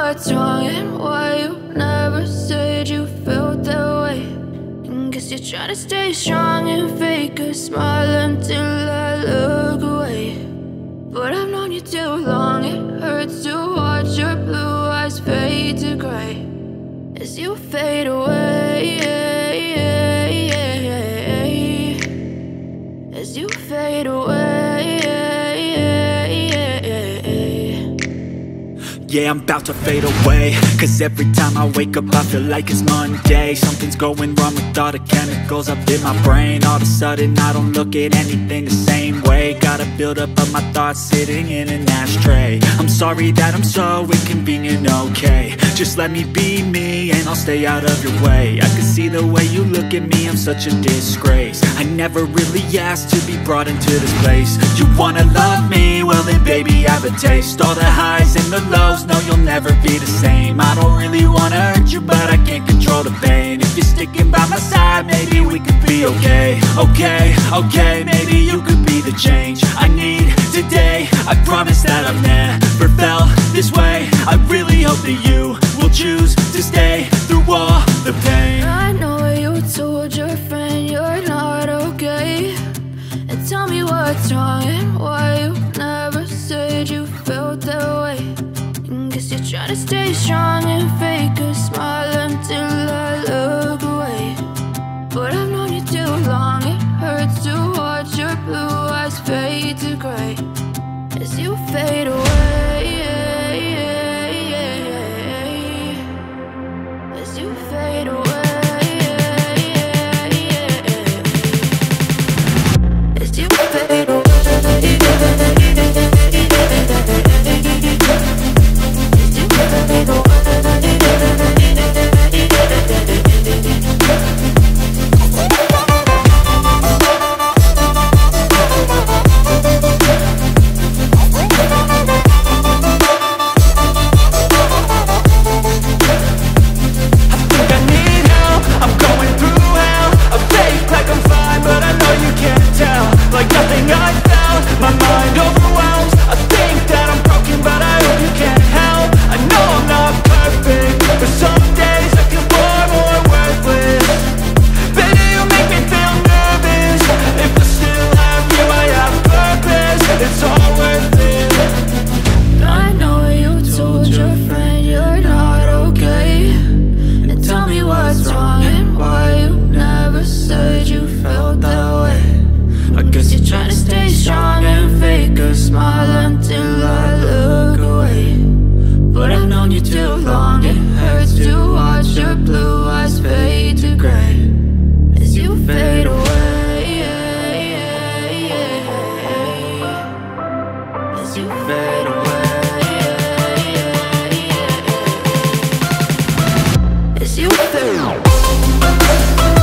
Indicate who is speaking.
Speaker 1: what's wrong and why you never said you felt that way. And guess you're trying to stay strong and fake a smile until I look away. But I've known you too long, it hurts to watch your blue eyes fade to gray as you fade away, as you fade away.
Speaker 2: Yeah, I'm about to fade away, cause every time I wake up I feel like it's Monday. Something's going wrong with all the chemicals up in my brain. All of a sudden I don't look at anything the same way. Got a buildup of my thoughts sitting in an ashtray. I'm sorry that I'm so inconvenient, okay. Just let me be me and I'll stay out of your way. I can see the way you look at me, I'm such a disgrace. I never really asked to be brought into this place. You wanna love me? Well then baby I have a taste. All the highs and the lows, no, you'll never be the same. I don't really wanna hurt you, but I can't control the pain. If you're sticking by my side, maybe we could be okay. Okay, maybe you could be the change I need today. I promise that I've never felt this way. I really hope that you will choose to stay through all the pain.
Speaker 1: I know you told your friend you're not okay, and tell me what's wrong and why you never said you felt that way. Guess you're trying to stay strong and fake a smile until I look away. But I've known you too long, it hurts to watch your blue eyes fade to gray as you fade away, as you fade away, as you fade away. As you fade away.